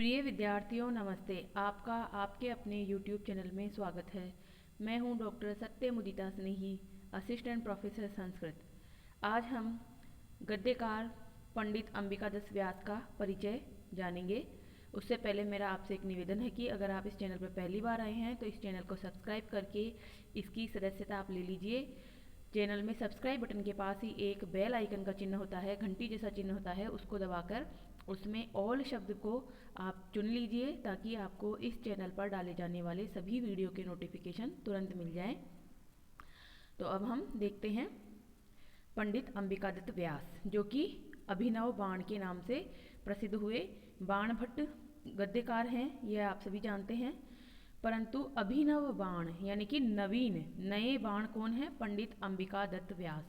प्रिय विद्यार्थियों नमस्ते। आपका आपके अपने YouTube चैनल में स्वागत है। मैं हूं डॉक्टर सत्यमुदिता स्नेही, असिस्टेंट प्रोफेसर संस्कृत। आज हम गद्यकार पंडित अंबिकादास व्यास का परिचय जानेंगे। उससे पहले मेरा आपसे एक निवेदन है कि अगर आप इस चैनल पर पहली बार आए हैं तो इस चैनल को सब्सक्राइब करके इसकी सदस्यता आप ले लीजिए। चैनल में सब्सक्राइब बटन के पास ही एक बेल आइकन का चिन्ह होता है, घंटी जैसा चिन्ह होता है, उसको दबाकर उसमें ऑल शब्द को आप चुन लीजिए ताकि आपको इस चैनल पर डाले जाने वाले सभी वीडियो के नोटिफिकेशन तुरंत मिल जाएं। तो अब हम देखते हैं पंडित अंबिकादत्त व्यास, जो कि अभिनव बाण के नाम से प्रसिद्ध हुए। बाण भट्ट गद्यकार हैं, यह आप सभी जानते हैं। परंतु अभिनव बाण यानी कि नवीन नए बाण कौन है? पंडित अंबिकादत्त व्यास।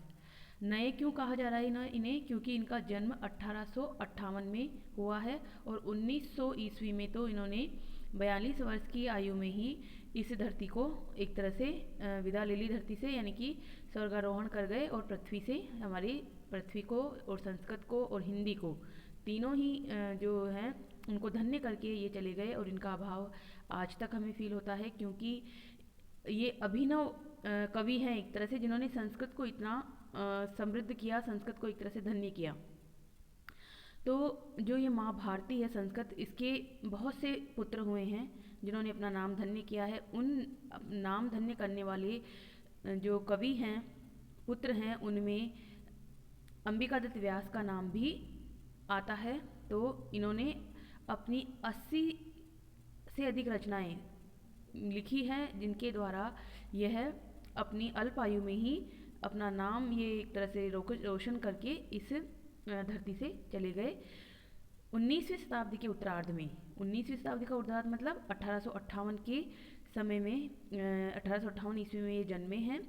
नए क्यों कहा जा रहा है इन्हें? क्योंकि इनका जन्म 1858 में हुआ है और 1900 ईस्वी में तो इन्होंने 42 वर्ष की आयु में ही इस धरती को एक तरह से विदा ले ली धरती से, यानी कि स्वर्गारोहण कर गए और पृथ्वी से हमारी पृथ्वी को और संस्कृत को और हिंदी को तीनों ही जो हैं उनको धन्य करके ये चले गए। और इनका अभाव आज तक हमें फील होता है, क्योंकि ये अभिनव कवि हैं एक तरह से, जिन्होंने संस्कृत को इतना समृद्ध किया, संस्कृत को एक तरह से धन्य किया। तो जो ये माँ भारती है संस्कृत, इसके बहुत से पुत्र हुए हैं जिन्होंने अपना नाम धन्य किया है। उन नाम धन्य करने वाले जो कवि हैं, पुत्र हैं, उनमें अंबिकादत्त व्यास का नाम भी आता है। तो इन्होंने अपनी 80 से अधिक रचनाएं लिखी हैं, जिनके द्वारा यह अपनी अल्प आयु में ही अपना नाम ये एक तरह से रोशन करके इस धरती से चले गए। 19वीं शताब्दी के उत्तरार्ध में, 19वीं शताब्दी का उत्तरार्ध मतलब 1858 के समय में, 1858 ईस्वी में ये जन्मे हैं।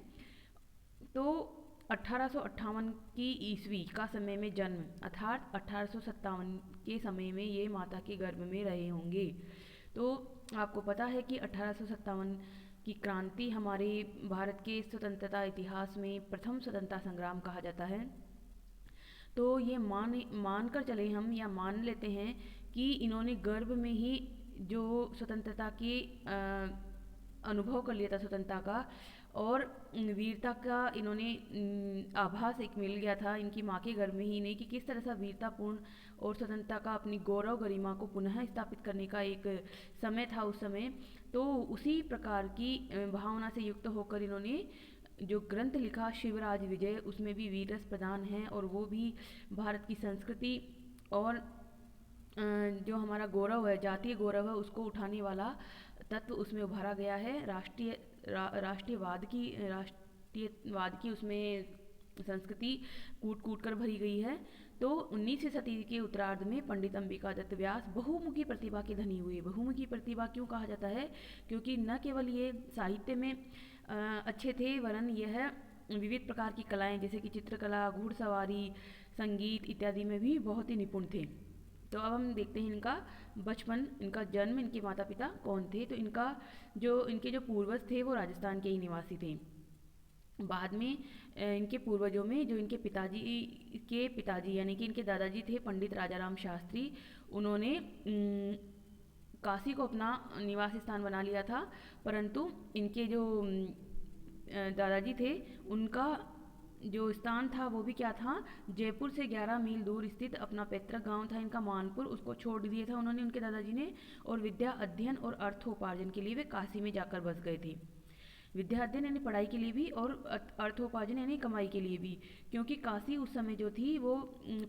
तो 1858 की ईस्वी का समय में जन्म, अर्थात 1857 के समय में ये माता के गर्भ में रहे होंगे। तो आपको पता है कि 1857 की क्रांति हमारे भारत के स्वतंत्रता इतिहास में प्रथम स्वतंत्रता संग्राम कहा जाता है। तो ये मान कर चले हम, या मान लेते हैं कि इन्होंने गर्भ में ही जो स्वतंत्रता की अनुभव कर लिया था स्वतंत्रता का, और वीरता का इन्होंने आभास एक मिल गया था इनकी माँ के गर्भ में ही नहीं, कि किस तरह से वीरतापूर्ण और स्वतंत्रता का अपनी गौरव गरिमा को पुनः स्थापित करने का एक समय था उस समय। तो उसी प्रकार की भावना से युक्त होकर इन्होंने जो ग्रंथ लिखा शिवराज विजय, उसमें भी वीर रस प्रधान है, और वो भी भारत की संस्कृति और जो हमारा गौरव है, जातीय गौरव है, उसको उठाने वाला तत्व उसमें उभारा गया है। राष्ट्रीयवाद की उसमें संस्कृति कूट कूट कर भरी गई है। तो 19वीं सदी के उत्तरार्ध में पंडित अंबिकादत्त व्यास बहुमुखी प्रतिभा के धनी हुए। बहुमुखी प्रतिभा क्यों कहा जाता है? क्योंकि न केवल ये साहित्य में अच्छे थे, वरन यह विविध प्रकार की कलाएं जैसे कि चित्रकला, घुड़सवारी, संगीत इत्यादि में भी बहुत ही निपुण थे। तो अब हम देखते हैं इनका बचपन, इनका जन्म, इनके माता पिता कौन थे। तो इनके जो पूर्वज थे वो राजस्थान के ही निवासी थे। बाद में इनके पूर्वजों में जो इनके पिताजी यानी कि इनके दादाजी थे पंडित राजाराम शास्त्री, उन्होंने काशी को अपना निवास स्थान बना लिया था। परंतु इनके जो दादाजी थे, उनका जो स्थान था वो भी क्या था? जयपुर से 11 मील दूर स्थित अपना पैतृक गांव था इनका मानपुर, उसको छोड़ दिया था उन्होंने, उनके दादाजी ने। और विद्या अध्ययन और अर्थोपार्जन के लिए वे काशी में जाकर बस गए थे। विद्या अध्ययन यानी पढ़ाई के लिए भी, और अर्थोपार्जन यानी कमाई के लिए भी, क्योंकि काशी उस समय जो थी वो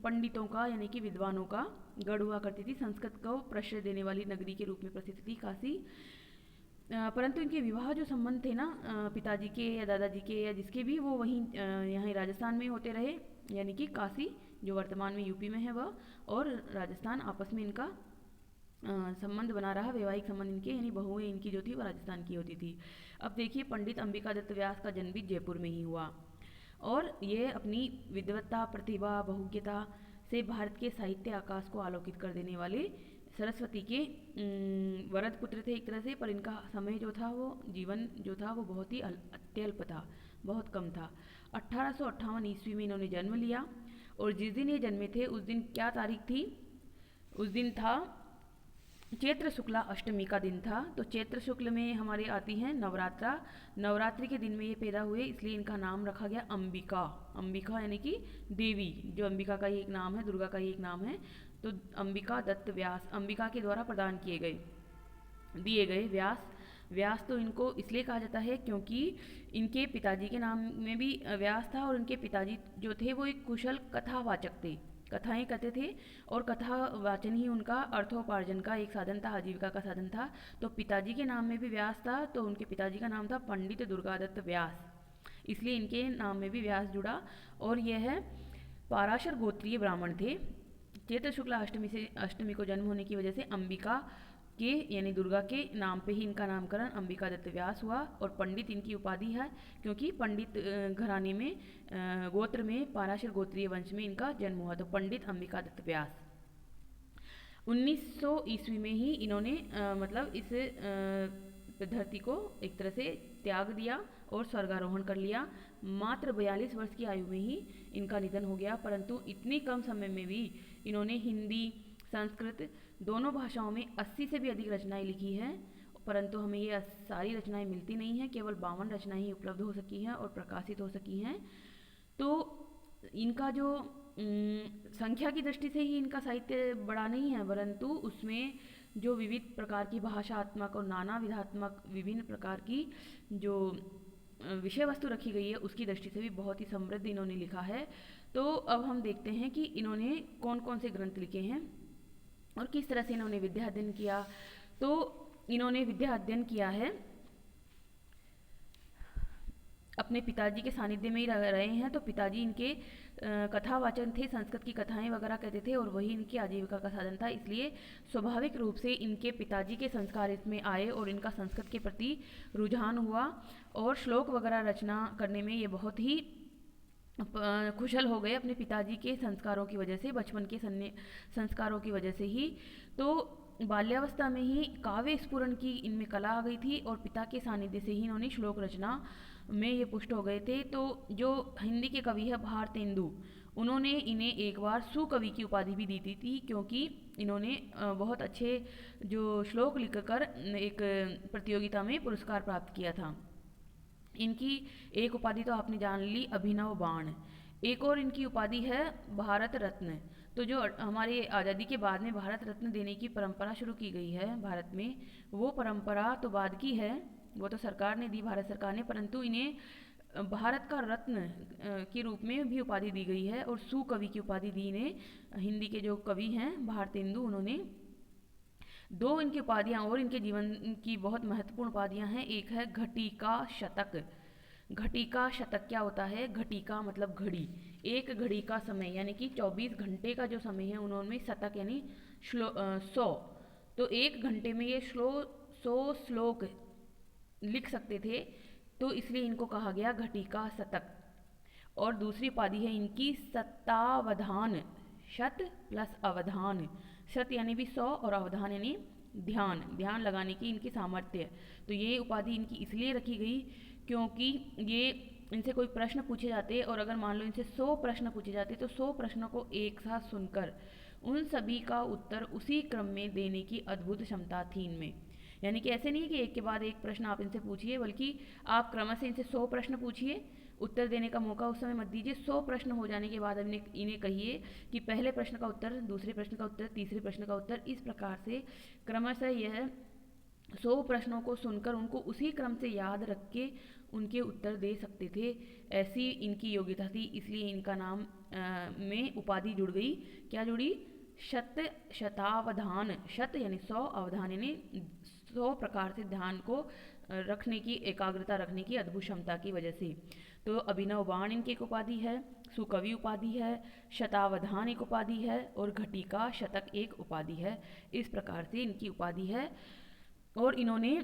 पंडितों का यानी कि विद्वानों का गढ़ हुआ करती थी। संस्कृत को प्रश्रय देने वाली नगरी के रूप में प्रसिद्ध थी काशी। परंतु इनके विवाह जो संबंध थे ना पिताजी के या दादाजी के या जिसके भी, वो वहीं यहाँ राजस्थान में होते रहे, यानी कि काशी जो वर्तमान में यूपी में है वह, और राजस्थान, आपस में इनका संबंध बना रहा, वैवाहिक संबंध इनके, यानी बहुएं इनकी जो थी वो राजस्थान की होती थी। अब देखिए पंडित अंबिकादत्त व्यास का जन्म भी जयपुर में ही हुआ, और ये अपनी विद्वत्ता, प्रतिभा, बहुज्ञता से भारत के साहित्य आकाश को आलोकित कर देने वाले सरस्वती के वरद पुत्र थे एक तरह से। पर इनका समय जो था, वो जीवन जो था वो बहुत ही अत्यल्प था, बहुत कम था। 1858 ईस्वी में इन्होंने जन्म लिया, और जिस दिन ये जन्मे थे उस दिन क्या तारीख थी? उस दिन था चैत्र शुक्ला अष्टमी का दिन था। तो चैत्र शुक्ल में हमारे आती हैं नवरात्रा। नवरात्रि के दिन में ये पैदा हुए, इसलिए इनका नाम रखा गया अंबिका। अंबिका यानी कि देवी, जो अंबिका का ही एक नाम है, दुर्गा का ही एक नाम है। तो अंबिका दत्त व्यास अंबिका के द्वारा प्रदान किए गए, दिए गए व्यास। व्यास तो इनको इसलिए कहा जाता है क्योंकि इनके पिताजी के नाम में भी व्यास था, और इनके पिताजी जो थे वो एक कुशल कथावाचक थे, कथाएं कहते थे, और कथा वाचन ही उनका अर्थोपार्जन का एक साधन था, आजीविका का साधन था। तो पिताजी के नाम में भी व्यास था, तो उनके पिताजी का नाम था पंडित दुर्गादत्त व्यास, इसलिए इनके नाम में भी व्यास जुड़ा। और यह है पाराशर गोत्रीय ब्राह्मण थे। चैत्र शुक्ला अष्टमी को जन्म होने की वजह से अंबिका के यानी दुर्गा के नाम पे ही इनका नामकरण अंबिका दत्त व्यास हुआ। और पंडित इनकी उपाधि है, क्योंकि पंडित घराने में गोत्र में पाराशर गोत्रीय वंश में इनका जन्म हुआ, तो पंडित अंबिका दत्त व्यास। 1900 ईस्वी में ही इन्होंने मतलब इस धरती को एक तरह से त्याग दिया और स्वर्गारोहण कर लिया। मात्र 42 वर्ष की आयु में ही इनका निधन हो गया, परंतु इतनी कम समय में भी इन्होंने हिंदी संस्कृत दोनों भाषाओं में 80 से भी अधिक रचनाएं लिखी हैं। परंतु हमें ये सारी रचनाएं मिलती नहीं हैं, केवल 52 रचनाएं ही उपलब्ध हो सकी हैं और प्रकाशित हो सकी हैं। तो इनका जो संख्या की दृष्टि से ही इनका साहित्य बड़ा नहीं है, परंतु उसमें जो विविध प्रकार की भाषात्मक और नाना विधात्मक विभिन्न प्रकार की जो विषय वस्तु रखी गई है, उसकी दृष्टि से भी बहुत ही समृद्ध इन्होंने लिखा है। तो अब हम देखते हैं कि इन्होंने कौन कौन से ग्रंथ लिखे हैं और किस तरह से इन्होंने विद्या अध्ययन किया। तो इन्होंने विद्या अध्ययन किया है, अपने पिताजी के सानिध्य में ही रहे हैं। तो पिताजी इनके कथावाचन थे, संस्कृत की कथाएं वगैरह कहते थे, और वही इनकी आजीविका का साधन था। इसलिए स्वाभाविक रूप से इनके पिताजी के संस्कार इसमें आए और इनका संस्कृत के प्रति रुझान हुआ, और श्लोक वगैरह रचना करने में ये बहुत ही कुशल हो गए अपने पिताजी के संस्कारों की वजह से, बचपन के संस्कारों की वजह से ही। तो बाल्यावस्था में ही काव्य स्फुरण की इनमें कला आ गई थी, और पिता के सानिध्य से ही इन्होंने श्लोक रचना में ये पुष्ट हो गए थे। तो जो हिंदी के कवि है भारतेंदु, उन्होंने इन्हें एक बार सुकवि की उपाधि भी दी थी, क्योंकि इन्होंने बहुत अच्छे जो श्लोक लिखकर एक प्रतियोगिता में पुरस्कार प्राप्त किया था। इनकी एक उपाधि तो आपने जान ली, अभिनव बाण। एक और इनकी उपाधि है भारत रत्न। तो जो हमारे आज़ादी के बाद में भारत रत्न देने की परंपरा शुरू की गई है भारत में, वो परंपरा तो बाद की है, वो तो सरकार ने दी, भारत सरकार ने, परंतु इन्हें भारत का रत्न के रूप में भी उपाधि दी गई है, और सुकवि की उपाधि दी इन्हें। हिंदी के जो कवि हैं भारतेंदु, उन्होंने दो इनकी उपाधियाँ और इनके जीवन की बहुत महत्वपूर्ण उपाधियाँ हैं। एक है घटिका शतक। घटिका शतक क्या होता है? घटिका मतलब घड़ी, एक घड़ी का समय, यानी कि 24 घंटे का जो समय है, उन्होंने शतक यानी 100, तो एक घंटे में ये 100 श्लोक लिख सकते थे, तो इसलिए इनको कहा गया घटिका शतक। और दूसरी उपाधि है इनकी शतावधान, शत प्लस अवधान, शत यानी भी 100 और अवधान यानी ध्यान लगाने की इनकी सामर्थ्य। तो ये उपाधि इनकी इसलिए रखी गई क्योंकि ये इनसे कोई प्रश्न पूछे जाते, और अगर मान लो इनसे 100 प्रश्न पूछे जाते, तो 100 प्रश्नों को एक साथ सुनकर उन सभी का उत्तर उसी क्रम में देने की अद्भुत क्षमता थी इनमें। यानी कि ऐसे नहीं कि एक के बाद एक प्रश्न आप इनसे पूछिए, बल्कि आप क्रम से इनसे 100 प्रश्न पूछिए, उत्तर देने का मौका उस समय मत दीजिए। 100 प्रश्न हो जाने के बाद इन्हें कहिए कि पहले प्रश्न का उत्तर, दूसरे प्रश्न का उत्तर, तीसरे प्रश्न का उत्तर, इस प्रकार से क्रमशः यह 100 प्रश्नों को सुनकर उनको उसी क्रम से याद रख के उनके उत्तर दे सकते थे। ऐसी इनकी योग्यता थी, इसलिए इनका नाम में उपाधि जुड़ गई। क्या जुड़ी? शतावधान, शत यानी 100, अवधान यानी 100 प्रकार से ध्यान को रखने की, एकाग्रता रखने की अद्भुत क्षमता की वजह से। तो अभिनव बाण इनकी एक उपाधि है, सुकवि उपाधि है, शतावधान एक उपाधि है, और घटिका शतक एक उपाधि है। इस प्रकार से इनकी उपाधि है। और इन्होंने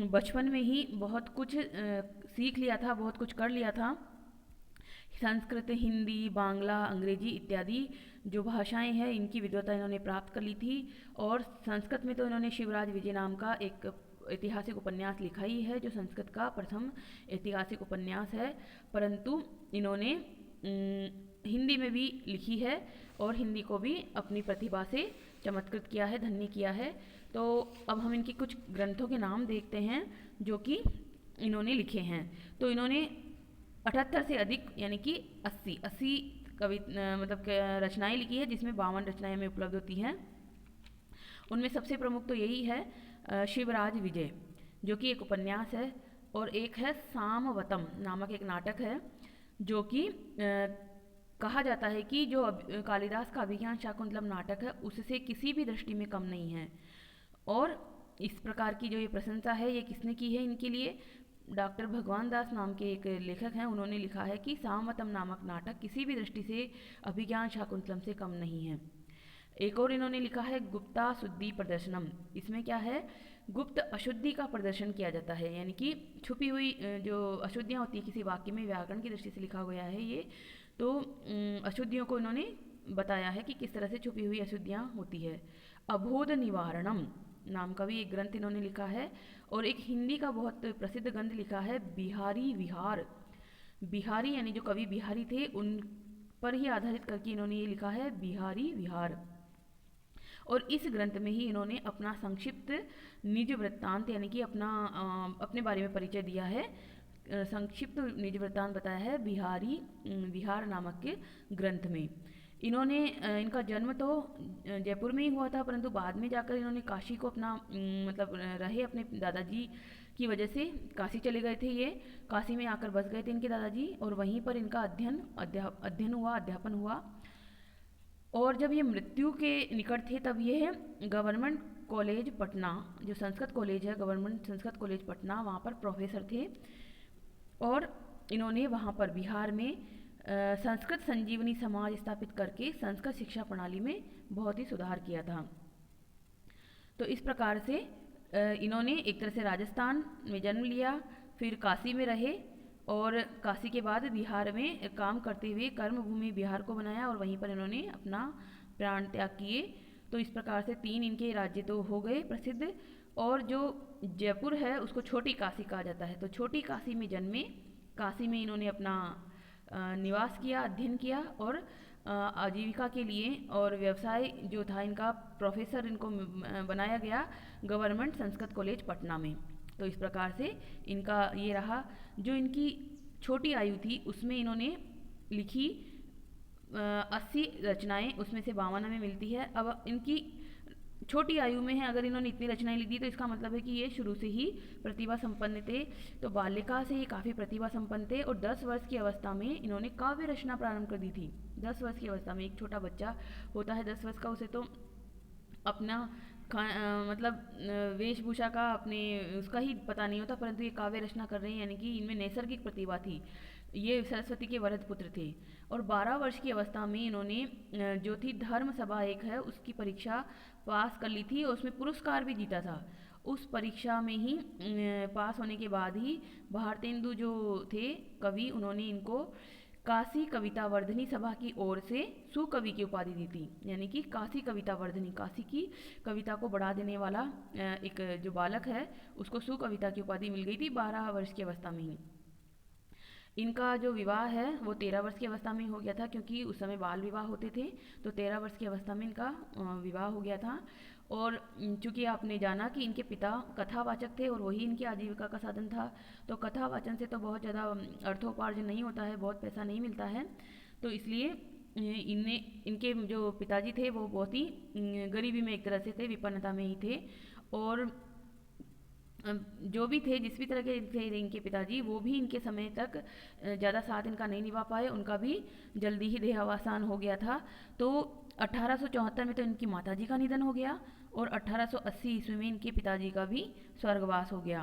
बचपन में ही बहुत कुछ सीख लिया था, बहुत कुछ कर लिया था। संस्कृत, हिंदी, बांग्ला, अंग्रेजी इत्यादि जो भाषाएं हैं, इनकी विद्वता इन्होंने प्राप्त कर ली थी। और संस्कृत में तो इन्होंने शिवराज विजय नाम का एक ऐतिहासिक उपन्यास लिखा ही है, जो संस्कृत का प्रथम ऐतिहासिक उपन्यास है। परंतु इन्होंने हिंदी में भी लिखी है, और हिंदी को भी अपनी प्रतिभा से चमत्कृत किया है, धन्य किया है। तो अब हम इनके कुछ ग्रंथों के नाम देखते हैं जो कि इन्होंने लिखे हैं। तो इन्होंने 78 से अधिक यानी कि 80 मतलब रचनाएं लिखी है, जिसमें 52 रचनाएं हमें उपलब्ध होती हैं। उनमें सबसे प्रमुख तो यही है शिवराज विजय, जो कि एक उपन्यास है, और एक है सामवतम नामक एक नाटक है, जो कि कहा जाता है कि जो कालिदास का अभिज्ञान शाकुंतलम नाटक है उससे किसी भी दृष्टि में कम नहीं है। और इस प्रकार की जो ये प्रशंसा है ये किसने की है इनके लिए, डॉक्टर भगवान दास नाम के एक लेखक हैं, उन्होंने लिखा है कि सामवतम नामक नाटक किसी भी दृष्टि से अभिज्ञान शाकुंतलम से कम नहीं है। एक और इन्होंने लिखा है गुप्ता शुद्धि प्रदर्शनम। इसमें क्या है, गुप्त अशुद्धि का प्रदर्शन किया जाता है, यानी कि छुपी हुई जो अशुद्धियाँ होती है किसी वाक्य में व्याकरण की दृष्टि से लिखा गया है ये, तो अशुद्धियों को इन्होंने बताया है कि किस तरह से छुपी हुई अशुद्धियाँ होती है। अबोध निवारणम नाम का भी एक ग्रंथ इन्होंने लिखा है, और एक हिंदी का बहुत प्रसिद्ध ग्रंथ लिखा है बिहारी विहार। बिहारी यानी जो कवि बिहारी थे उन पर ही आधारित करके इन्होंने ये लिखा है बिहारी विहार। और इस ग्रंथ में ही इन्होंने अपना संक्षिप्त निज वृत्तांत यानी कि अपने बारे में परिचय दिया है, संक्षिप्त निज वृत्तांत बताया है बिहारी विहार नामक के ग्रंथ में। इन्होंने इनका जन्म तो जयपुर में ही हुआ था, परंतु बाद में जाकर इन्होंने काशी को अपना मतलब रहे अपने दादाजी की वजह से काशी चले गए थे। ये काशी में आकर बस गए थे इनके दादाजी, और वहीं पर इनका अध्ययन हुआ, अध्यापन हुआ। और जब ये मृत्यु के निकट थे तब ये गवर्नमेंट कॉलेज पटना, जो संस्कृत कॉलेज है गवर्नमेंट संस्कृत कॉलेज पटना, वहाँ पर प्रोफेसर थे। और इन्होंने वहाँ पर बिहार में संस्कृत संजीवनी समाज स्थापित करके संस्कृत शिक्षा प्रणाली में बहुत ही सुधार किया था। तो इस प्रकार से इन्होंने एक तरह से राजस्थान में जन्म लिया, फिर काशी में रहे, और काशी के बाद बिहार में काम करते हुए कर्मभूमि बिहार को बनाया, और वहीं पर इन्होंने अपना प्राण त्याग किए। तो इस प्रकार से 3 इनके राज्य तो हो गए प्रसिद्ध। और जो जयपुर है उसको छोटी काशी कहा जाता है। तो छोटी काशी में जन्मे, काशी में इन्होंने अपना निवास किया, अध्ययन किया, और आजीविका के लिए और व्यवसाय जो था इनका, प्रोफेसर इनको बनाया गया गवर्नमेंट संस्कृत कॉलेज पटना में। तो इस प्रकार से इनका ये रहा। जो इनकी छोटी आयु थी उसमें इन्होंने लिखी 80 रचनाएं, उसमें से 52 में मिलती है। अब इनकी छोटी आयु में है, अगर इन्होंने इतनी रचनाएं लिख दी तो इसका मतलब है कि ये शुरू से ही प्रतिभा संपन्न थे। तो बाल्यकाल से ही काफ़ी प्रतिभा संपन्न थे, और 10 वर्ष की अवस्था में इन्होंने काव्य रचना प्रारंभ कर दी थी। 10 वर्ष की अवस्था में एक छोटा बच्चा होता है 10 वर्ष का, उसे तो अपना मतलब वेशभूषा का अपने उसका ही पता नहीं होता, परंतु ये काव्य रचना कर रहे हैं, यानी कि इनमें नैसर्गिक प्रतिभा थी। ये सरस्वती के वरद पुत्र थे। और 12 वर्ष की अवस्था में इन्होंने जो थी धर्म सभा एक है उसकी परीक्षा पास कर ली थी, और उसमें पुरस्कार भी जीता था। उस परीक्षा में ही पास होने के बाद ही भारतेंदु जो थे कवि, उन्होंने इनको काशी कविता वर्धनी सभा की ओर से सुकवि की उपाधि दी थी। यानी कि काशी कविता वर्धनी, काशी की कविता को बढ़ा देने वाला एक जो बालक है उसको सुकविता की उपाधि मिल गई थी 12 वर्ष की अवस्था में ही। इनका जो विवाह है वो 13 वर्ष की अवस्था में हो गया था, क्योंकि उस समय बाल विवाह होते थे। तो 13 वर्ष की अवस्था में इनका विवाह हो गया था। और चूँकि आपने जाना कि इनके पिता कथावाचक थे और वही इनकी आजीविका का साधन था, तो कथावाचन से तो बहुत ज़्यादा अर्थोपार्जन नहीं होता है, बहुत पैसा नहीं मिलता है। तो इसलिए इनके जो पिताजी थे वो बहुत ही गरीबी में एक तरह से थे, विपन्नता में ही थे। और जो भी थे, जिस भी तरह के थे इनके पिताजी, वो भी इनके समय तक ज़्यादा साथ इनका नहीं निभा पाए, उनका भी जल्दी ही देहावसान हो गया था। तो 1874 में तो इनकी माताजी का निधन हो गया, और 1880 ईस्वी में इनके पिताजी का भी स्वर्गवास हो गया।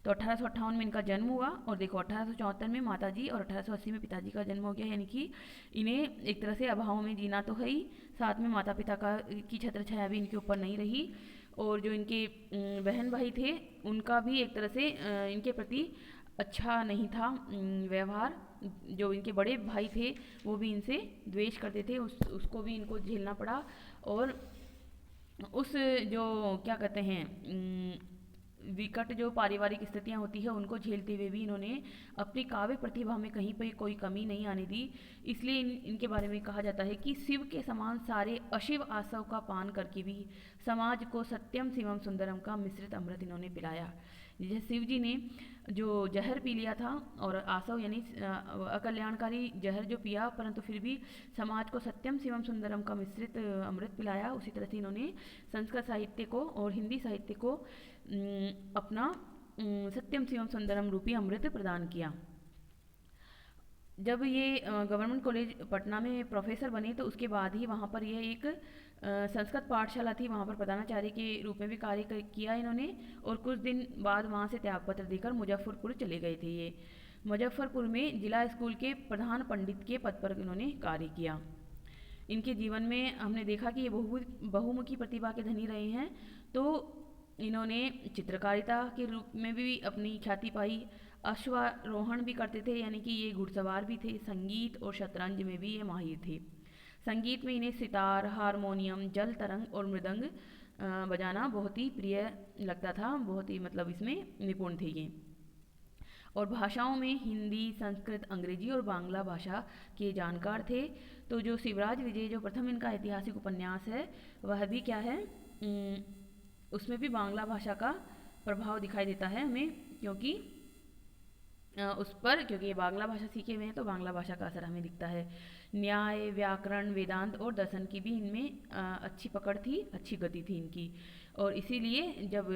तो 1858 में इनका जन्म हुआ, और देखो 1874 में माताजी और 1880 में पिताजी का जन्म हो गया। यानी कि इन्हें एक तरह से अभाव में जीना तो है ही, साथ में माता पिता की छत्र छाया भी इनके ऊपर नहीं रही। और जो इनके बहन भाई थे उनका भी एक तरह से इनके प्रति अच्छा नहीं था व्यवहार। जो इनके बड़े भाई थे वो भी इनसे द्वेष करते थे, उसको भी इनको झेलना पड़ा। और उस जो क्या कहते हैं विकट जो पारिवारिक स्थितियां होती है उनको झेलते हुए भी इन्होंने अपनी काव्य प्रतिभा में कहीं पर कोई कमी नहीं आने दी। इसलिए इनके बारे में कहा जाता है कि शिव के समान सारे अशिव आसव का पान करके भी समाज को सत्यम शिवम सुंदरम का मिश्रित अमृत इन्होंने पिलाया। जैसे शिव जी ने जो जहर पी लिया था और आसव यानी अकल्याणकारी जहर जो पिया, परंतु फिर भी समाज को सत्यम शिवम सुंदरम का मिश्रित अमृत पिलाया, उसी तरह से इन्होंने संस्कृत साहित्य को और हिंदी साहित्य को अपना सत्यम शिवम सुंदरम रूपी अमृत प्रदान किया। जब ये गवर्नमेंट कॉलेज पटना में प्रोफेसर बने तो उसके बाद ही वहाँ पर यह एक संस्कृत पाठशाला थी, वहाँ पर प्रधानाचार्य के रूप में भी कार्य किया इन्होंने, और कुछ दिन बाद वहाँ से त्यागपत्र देकर मुजफ्फरपुर चले गए थे। ये मुजफ्फरपुर में जिला स्कूल के प्रधान पंडित के पद पर इन्होंने कार्य किया। इनके जीवन में हमने देखा कि ये बहुमुखी प्रतिभा के धनी रहे हैं। तो इन्होंने चित्रकारिता के रूप में भी अपनी ख्याति पाई, अश्वारोहण भी करते थे यानी कि ये घुड़सवार भी थे, संगीत और शतरंज में भी ये माहिर थे। संगीत में इन्हें सितार, हारमोनियम, जल तरंग और मृदंग बजाना बहुत ही प्रिय लगता था, बहुत ही मतलब इसमें निपुण थे ये। और भाषाओं में हिंदी, संस्कृत, अंग्रेजी और बांग्ला भाषा के जानकार थे। तो जो शिवराज विजय जो प्रथम इनका ऐतिहासिक उपन्यास है वह भी क्या है, उसमें भी बांग्ला भाषा का प्रभाव दिखाई देता है हमें, क्योंकि क्योंकि ये बांग्ला भाषा सीखे हुए हैं तो बांग्ला भाषा का असर हमें दिखता है। न्याय, व्याकरण, वेदांत और दर्शन की भी इनमें अच्छी पकड़ थी, अच्छी गति थी इनकी। और इसीलिए जब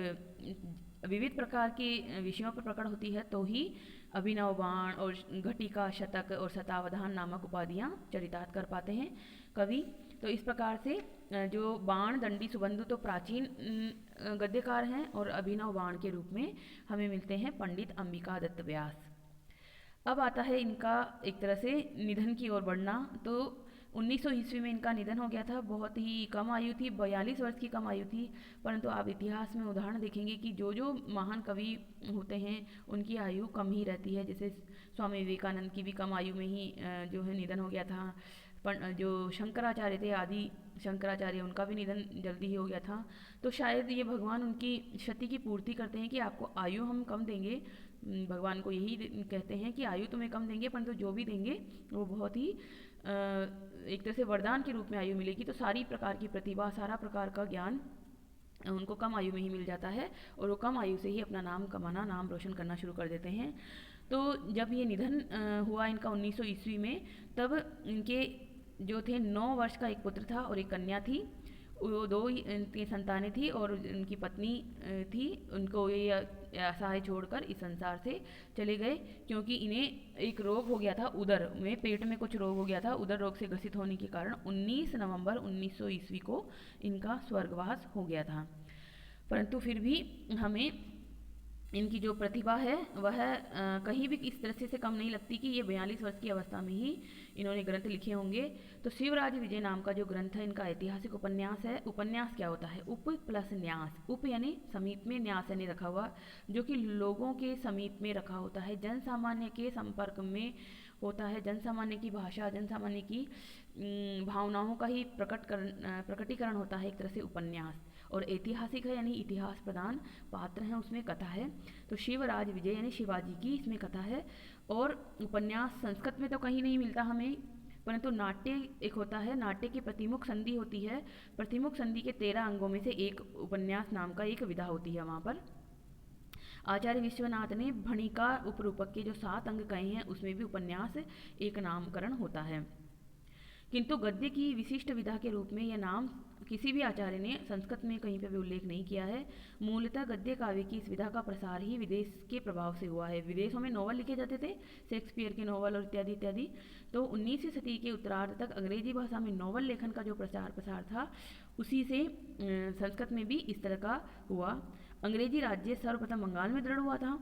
विविध प्रकार के विषयों पर पकड़ होती है तो ही अभिनव बाण और घटिका, शतक और शतावधान नामक उपाधियाँ चरितार्थ कर पाते हैं कवि। तो इस प्रकार से जो बाण, दंडी, सुबंधु तो प्राचीन गद्यकार हैं और अभिनव बाण के रूप में हमें मिलते हैं पंडित अंबिका दत्त व्यास। अब आता है इनका एक तरह से निधन की ओर बढ़ना। तो 1900 ईस्वी में इनका निधन हो गया था, बहुत ही कम आयु थी, 42 वर्ष की कम आयु थी। परंतु आप इतिहास में उदाहरण देखेंगे कि जो महान कवि होते हैं उनकी आयु कम ही रहती है। जैसे स्वामी विवेकानंद की भी कम आयु में ही जो है निधन हो गया था। जो शंकराचार्य थे, आदि शंकराचार्य, उनका भी निधन जल्दी ही हो गया था। तो शायद ये भगवान उनकी क्षति की पूर्ति करते हैं कि आपको आयु हम कम देंगे, भगवान को यही कहते हैं कि आयु तुम्हें कम देंगे, परंतु जो भी देंगे वो बहुत ही एक तरह से वरदान के रूप में आयु मिलेगी। तो सारी प्रकार की प्रतिभा, सारा प्रकार का ज्ञान उनको कम आयु में ही मिल जाता है और वो कम आयु से ही अपना नाम कमाना, नाम रोशन करना शुरू कर देते हैं। तो जब ये निधन हुआ इनका 1900 ईस्वी में, तब इनके जो थे 9 वर्ष का एक पुत्र था और एक कन्या थी। वो 2 ही इनकी संतानें थी और उनकी पत्नी थी। उनको ये असहाय छोड़कर इस संसार से चले गए, क्योंकि इन्हें एक रोग हो गया था, उदर में, पेट में कुछ रोग हो गया था। उदर रोग से ग्रसित होने के कारण 19 नवंबर 1900 ईस्वी को इनका स्वर्गवास हो गया था। परंतु फिर भी हमें इनकी जो प्रतिभा है वह कहीं भी इस दृष्टि से कम नहीं लगती कि ये 42 वर्ष की अवस्था में ही इन्होंने ग्रंथ लिखे होंगे। तो शिवराज विजय नाम का जो ग्रंथ है इनका ऐतिहासिक उपन्यास है। उपन्यास क्या होता है? उप प्लस न्यास। उप यानी समीप में, न्यास यानी रखा हुआ, जो कि लोगों के समीप में रखा होता है, जन सामान्य के संपर्क में होता है, जन सामान्य की भाषा, जन सामान्य की भावनाओं का ही प्रकटीकरण होता है एक तरह से उपन्यास। और ऐतिहासिक है यानी इतिहास प्रधान पात्र हैं, उसमें कथा है। तो शिवराज विजय यानी शिवाजी की इसमें कथा है। और उपन्यास संस्कृत में तो कहीं नहीं मिलता हमें, परंतु नाट्य एक होता है, नाट्य की प्रतिमुख संधि होती है। प्रतिमुख संधि के 13 अंगों में से एक उपन्यास नाम का एक विधा होती है। वहाँ पर आचार्य विश्वनाथ ने भणिका उपरूपक के जो 7 अंग कहे हैं उसमें भी उपन्यास एक नामकरण होता है। किंतु गद्य की विशिष्ट विधा के रूप में यह नाम किसी भी आचार्य ने संस्कृत में कहीं पर भी उल्लेख नहीं किया है। मूलतः गद्य काव्य की इस विधा का प्रसार ही विदेश के प्रभाव से हुआ है। विदेशों में नॉवल लिखे जाते थे, शेक्सपियर के नॉवल और इत्यादि इत्यादि। तो 19वीं सदी के उत्तरार्ध तक अंग्रेजी भाषा में नॉवल लेखन का जो प्रसार था, उसी से संस्कृत में भी इस तरह का हुआ। अंग्रेजी राज्य सर्वप्रथम बंगाल में दृढ़ हुआ था,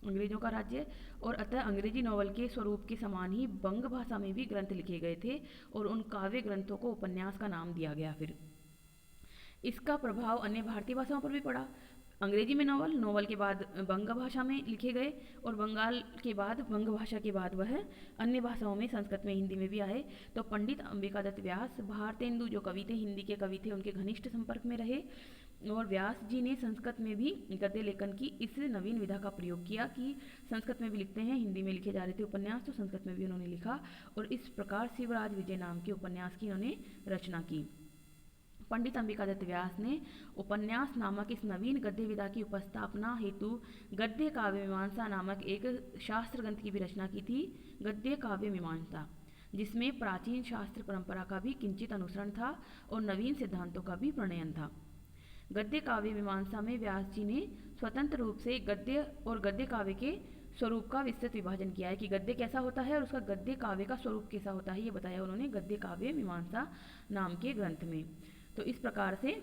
अंग्रेजों का राज्य, और अतः अंग्रेजी नॉवल के स्वरूप के समान ही बंग भाषा में भी ग्रंथ लिखे गए थे और उन काव्य ग्रंथों को उपन्यास का नाम दिया गया। फिर इसका प्रभाव अन्य भारतीय भाषाओं पर भी पड़ा। अंग्रेजी में नॉवल, नॉवल के बाद बंग भाषा में लिखे गए और बंगाल के बाद बंग भाषा के बाद वह अन्य भाषाओं में संस्कृत में हिंदी में भी आए। तो पंडित अंबिका दत्त व्यास भारतेंदु जो कवि थे, हिंदी के कवि थे, उनके घनिष्ठ संपर्क में रहे और व्यास जी ने संस्कृत में भी गद्य लेखन की इस नवीन विधा का प्रयोग किया कि संस्कृत में भी लिखते हैं, हिंदी में लिखे जा रहे थे उपन्यास तो संस्कृत में भी उन्होंने लिखा और इस प्रकार शिवराज विजय नाम के उपन्यास की उन्होंने रचना की। पंडित अंबिका दत्त व्यास ने उपन्यास नामक इस नवीन गद्य विधा की उपस्थापना हेतु गद्य काव्य मीमांसा नामक एक शास्त्र ग्रंथ की भी रचना की थी, गद्य काव्य मीमांसा, जिसमें प्राचीन शास्त्र परंपरा का भी किंचित अनुसरण था और नवीन सिद्धांतों का भी प्रणयन था। गद्य काव्य मीमांसा में व्यास जी ने स्वतंत्र रूप से गद्य और गद्य काव्य के स्वरूप का विस्तृत विभाजन किया है कि गद्य कैसा होता है और उसका गद्य काव्य का स्वरूप कैसा होता है, ये बताया उन्होंने गद्य काव्य मीमांसा नाम के ग्रंथ में। तो इस प्रकार से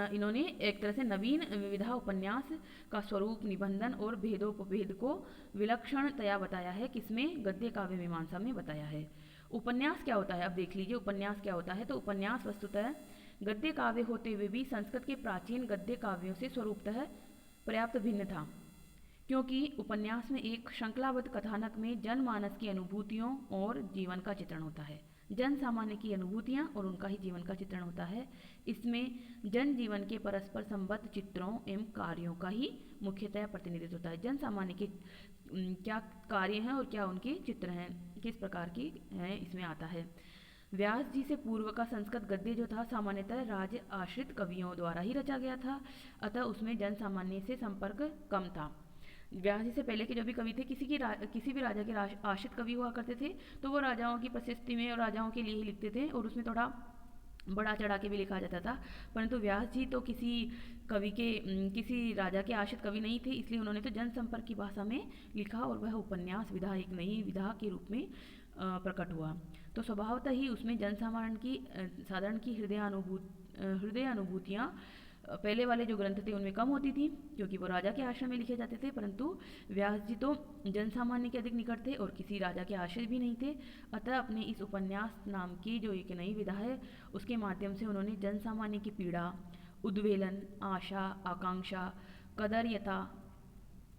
इन्होंने एक तरह से नवीन विविधा उपन्यास का स्वरूप, निबंधन और भेदोपभेद को विलक्षणतया बताया है, किसमें गद्य काव्य मीमांसा में बताया है। उपन्यास क्या होता है, अब देख लीजिए उपन्यास क्या होता है। तो उपन्यास वस्तुतः गद्य काव्य होते हुए भी संस्कृत के प्राचीन गद्य काव्यों से स्वरूपतः पर्याप्त भिन्न था, क्योंकि उपन्यास में एक श्रृंखलाबद्ध कथानक में जनमानस की अनुभूतियों और जीवन का चित्रण होता है, जन सामान्य की अनुभूतियाँ और उनका ही जीवन का चित्रण होता है। इसमें जन जीवन के परस्पर संबद्ध चित्रों एवं कार्यों का ही मुख्यतः प्रतिनिधित्व होता है। जन सामान्य के क्या कार्य हैं और क्या उनके चित्र हैं, किस प्रकार की हैं, इसमें आता है। व्यास जी से पूर्व का संस्कृत गद्य जो था सामान्यतः राज आश्रित कवियों द्वारा ही रचा गया था, अतः उसमें जन सामान्य से संपर्क कम था। व्यास जी से पहले के जो भी कवि थे किसी भी राजा के आश्रित कवि हुआ करते थे, तो वो राजाओं की प्रशस्ति में और राजाओं के लिए ही लिखते थे और उसमें थोड़ा बड़ा चढ़ा के भी लिखा जाता था। परंतु व्यास जी तो किसी राजा के आश्रित कवि नहीं थे, इसलिए उन्होंने तो जनसंपर्क की भाषा में लिखा और वह उपन्यास विधा एक नई विधा के रूप में प्रकट हुआ। तो स्वभावतः ही उसमें साधारण की हृदय अनुभूतियाँ पहले वाले जो ग्रंथ थे उनमें कम होती थी, क्योंकि वो राजा के आश्रम में लिखे जाते थे। परंतु व्यास जी तो जनसामान्य के अधिक निकट थे और किसी राजा के आश्रय भी नहीं थे, अतः अपने इस उपन्यास नाम की जो एक नई विधा है उसके माध्यम से उन्होंने जनसामान्य की पीड़ा, उद्वेलन, आशा, आकांक्षा, कदर्यता,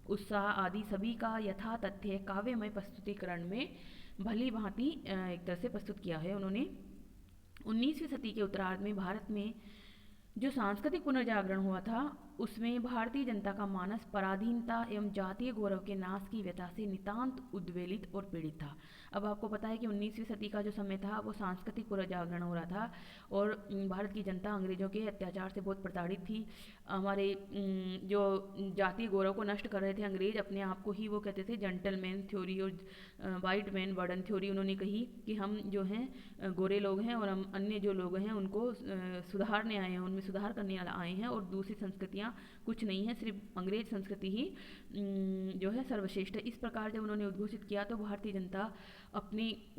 उत्साह आदि सभी का यथा तथ्य काव्यमय प्रस्तुतिकरण में भली भांति एक तरह से प्रस्तुत किया है उन्होंने। 19वीं सदी के उत्तरार्ध में भारत में जो सांस्कृतिक पुनर्जागरण हुआ था उसमें भारतीय जनता का मानस पराधीनता एवं जातीय गौरव के नाश की व्यथा से नितांत उद्वेलित और पीड़ित था। अब आपको पता है कि 19वीं सदी का जो समय था वो सांस्कृतिक पुनर्जागरण हो रहा था और भारत की जनता अंग्रेजों के अत्याचार से बहुत प्रताड़ित थी। हमारे जो जातीय गौरव को नष्ट कर रहे थे अंग्रेज, अपने आप को ही वो कहते थे जेंटलमैन थ्योरी और वाइट मैन बर्डन थ्योरी। उन्होंने कही कि हम जो हैं गोरे लोग हैं और हम अन्य जो लोग हैं उनको सुधारने आए हैं, उनमें सुधार करने आए हैं और दूसरी संस्कृतियाँ कुछ नहीं है, सिर्फ अंग्रेज संस्कृति ही जो है सर्वश्रेष्ठ है। इस प्रकार जब उन्होंने उद्घोषित किया तो भारतीय जनता अपनी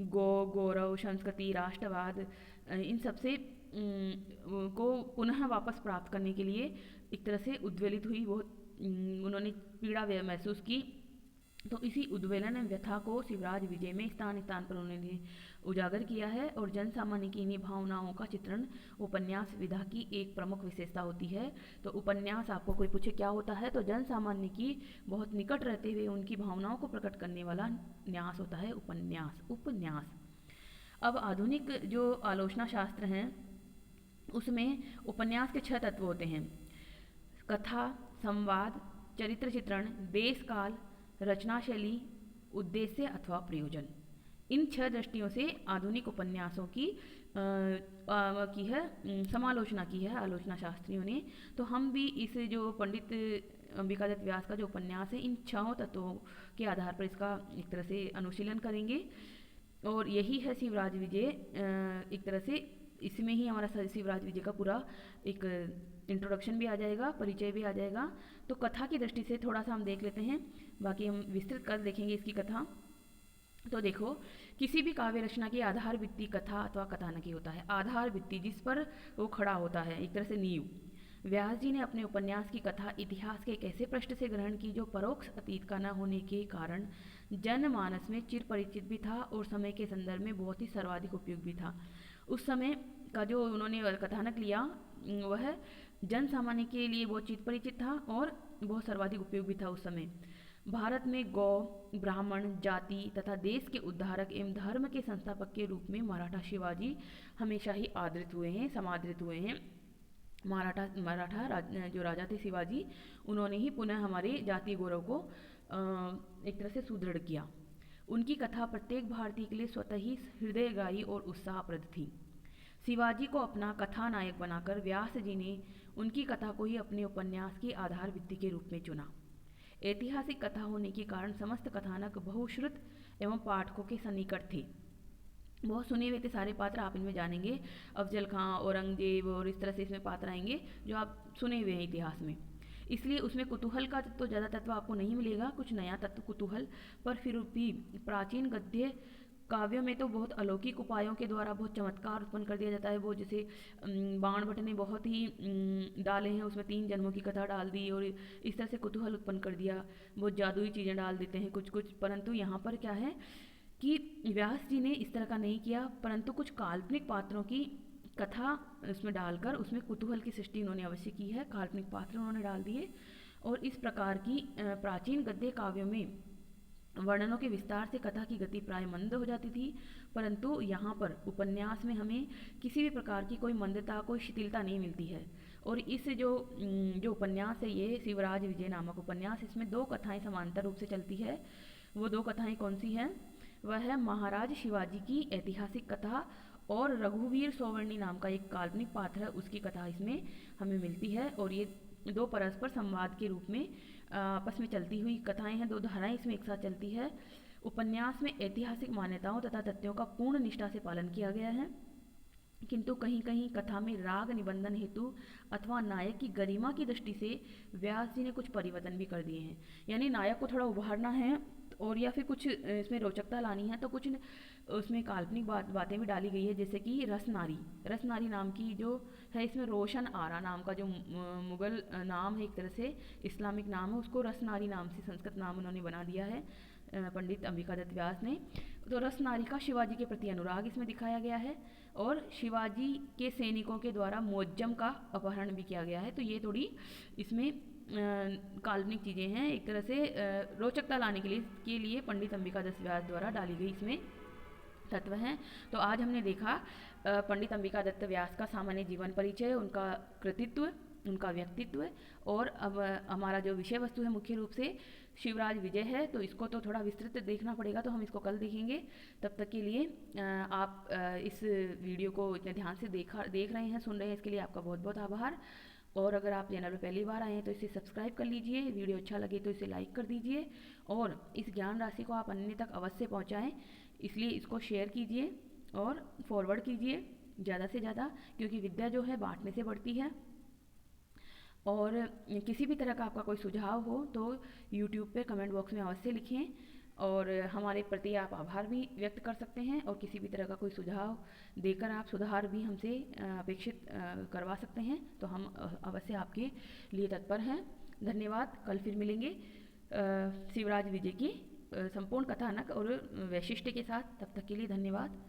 गौरव, संस्कृति, राष्ट्रवाद इन सबसे को पुनः वापस प्राप्त करने के लिए एक तरह से उद्वेलित हुई, बहुत उन्होंने पीड़ा महसूस की। तो इसी उद्वेलन व्यथा को शिवराज विजय में स्थान स्थान पर उन्होंने उजागर किया है और जन सामान्य की इन्हीं भावनाओं का चित्रण उपन्यास विधा की एक प्रमुख विशेषता होती है। तो उपन्यास, आपको कोई पूछे क्या होता है, तो जन सामान्य की बहुत निकट रहते हुए उनकी भावनाओं को प्रकट करने वाला न्यास होता है उपन्यास। अब आधुनिक जो आलोचना शास्त्र हैं उसमें उपन्यास के 6 तत्व होते हैं: कथा, संवाद, चरित्र चित्रण, देश काल, रचना शैली, उद्देश्य अथवा प्रयोजन। इन 6 दृष्टियों से आधुनिक उपन्यासों की समालोचना की है आलोचना शास्त्रियों ने। तो हम भी इस जो पंडित अंबिका दत्त व्यास का जो उपन्यास है इन 6 तत्वों के आधार पर इसका एक तरह से अनुशीलन करेंगे और यही है शिवराज विजय। एक तरह से इसमें ही हमारा शिवराज विजय का पूरा एक इंट्रोडक्शन भी आ जाएगा, परिचय भी आ जाएगा। तो कथा की दृष्टि से थोड़ा सा हम देख लेते हैं, बाकी हम विस्तृत कर देखेंगे इसकी कथा। तो देखो, किसी भी काव्य रचना की आधार भित्ति कथा अथवा कथानक ही होता है। आधार भित्ति जिस पर वो खड़ा होता है, एक तरह से नींव। व्यास जी ने अपने उपन्यास की कथा इतिहास के एक ऐसे पृष्ठ से ग्रहण की जो परोक्ष अतीत का न होने के कारण जनमानस में चिर परिचित भी था और समय के संदर्भ में बहुत ही सर्वाधिक उपयोगी भी था। उस समय का जो उन्होंने कथानक लिया वह जन सामान्य के लिए बहुत चित परिचित था और बहुत सर्वाधिक उपयोग भी था उस समय। भारत में गौ, ब्राह्मण, जाति तथा देश के उद्धारक एवं धर्म के संस्थापक के रूप में मराठा शिवाजी हमेशा ही आदरित हुए हैं, समादरित हुए हैं। जो राजा थे शिवाजी, उन्होंने ही पुनः हमारे जातीय गौरव को एक तरह से सुदृढ़ किया। उनकी कथा प्रत्येक भारतीय के लिए स्वतः ही हृदयग्राही और उत्साहप्रद थी। शिवाजी को अपना कथानायक बनाकर व्यास जी ने उनकी कथा को ही अपने उपन्यास की आधार भित्ति के रूप में चुना। ऐतिहासिक कथा होने के कारण समस्त कथानक बहुश्रुत एवं पाठकों के सन्निकट थे। बहुत सुने हुए थे सारे पात्र, आप इनमें जानेंगे। अफजल खां, औरंगजेब और इस तरह से इसमें पात्र आएंगे जो आप सुने हुए हैं इतिहास में। इसलिए उसमें कुतूहल का तो ज़्यादा तत्व आपको नहीं मिलेगा, कुछ नया तत्व कुतूहल, पर फिर भी प्राचीन गद्य काव्यों में तो बहुत अलौकिक उपायों के द्वारा बहुत चमत्कार उत्पन्न कर दिया जाता है। वो जैसे बाण भट्ट ने बहुत ही डाले हैं, उसमें 3 जन्मों की कथा डाल दी और इस तरह से कुतूहल उत्पन्न कर दिया। बहुत जादुई चीज़ें डाल देते हैं कुछ कुछ, परंतु यहाँ पर क्या है कि व्यास जी ने इस तरह का नहीं किया, परंतु कुछ काल्पनिक पात्रों की कथा उसमें डालकर उसमें कुतूहल की सृष्टि उन्होंने अवश्य की है। काल्पनिक पात्र उन्होंने डाल दिए और इस प्रकार की प्राचीन गद्य काव्यों में वर्णनों के विस्तार से कथा की गति प्राय मंद हो जाती थी, परंतु यहाँ पर उपन्यास में हमें किसी भी प्रकार की कोई मंदता, कोई शिथिलता नहीं मिलती है। और इस जो उपन्यास है, ये शिवराज विजय नामक उपन्यास, इसमें 2 कथाएं समांतर रूप से चलती है। वो 2 कथाएं कौन सी हैं? वह है महाराज शिवाजी की ऐतिहासिक कथा और रघुवीर सौवर्णी नाम का एक काल्पनिक पात्र है, उसकी कथा इसमें हमें मिलती है। और ये 2 परस्पर संवाद के रूप में आपस में चलती हुई कथाएं हैं, 2 धाराएं इसमें एक साथ चलती है। उपन्यास में ऐतिहासिक मान्यताओं तथा तथ्यों का पूर्ण निष्ठा से पालन किया गया है, किंतु कहीं कहीं कथा में राग निबंधन हेतु अथवा नायक की गरिमा की दृष्टि से व्यास जी ने कुछ परिवर्तन भी कर दिए हैं। यानी नायक को थोड़ा उभारना है और या फिर कुछ इसमें रोचकता लानी है, तो कुछ उसमें काल्पनिक बातें भी डाली गई है। जैसे कि रसनारी नाम की जो है, इसमें रोशन आरा नाम का जो मुगल नाम है, एक तरह से इस्लामिक नाम है, उसको रसनारी नाम से संस्कृत नाम उन्होंने बना दिया है पंडित अंबिका दत्त व्यास ने। तो रसनारी का शिवाजी के प्रति अनुराग इसमें दिखाया गया है और शिवाजी के सैनिकों के द्वारा मुअज्जम का अपहरण भी किया गया है। तो ये थोड़ी इसमें काल्पनिक चीज़ें हैं, एक तरह से रोचकता लाने के लिए पंडित अंबिका दत्त व्यास द्वारा डाली गई इसमें तत्व हैं। तो आज हमने देखा पंडित अंबिका दत्त व्यास का सामान्य जीवन परिचय, उनका कृतित्व, उनका व्यक्तित्व, और अब हमारा जो विषय वस्तु है मुख्य रूप से शिवराज विजय है। तो इसको तो थोड़ा विस्तृत देखना पड़ेगा, तो हम इसको कल देखेंगे। तब तक के लिए आप इस वीडियो को इतने ध्यान से देख रहे हैं, सुन रहे हैं, इसके लिए आपका बहुत बहुत आभार। और अगर आप चैनल पर पहली बार आए हैं तो इसे सब्सक्राइब कर लीजिए, वीडियो अच्छा लगे तो इसे लाइक कर दीजिए और इस ज्ञान राशि को आप अन्य तक अवश्य पहुंचाएं, इसलिए इसको शेयर कीजिए और फॉरवर्ड कीजिए ज़्यादा से ज़्यादा, क्योंकि विद्या जो है बांटने से बढ़ती है। और किसी भी तरह का आपका कोई सुझाव हो तो यूट्यूब पे कमेंट बॉक्स में अवश्य लिखें और हमारे प्रति आप आभार भी व्यक्त कर सकते हैं। और किसी भी तरह का कोई सुझाव देकर आप सुधार भी हमसे अपेक्षित करवा सकते हैं, तो हम अवश्य आपके लिए तत्पर हैं। धन्यवाद। कल फिर मिलेंगे शिवराज विजय की संपूर्ण कथानक और वैशिष्ट्य के साथ। तब तक के लिए धन्यवाद।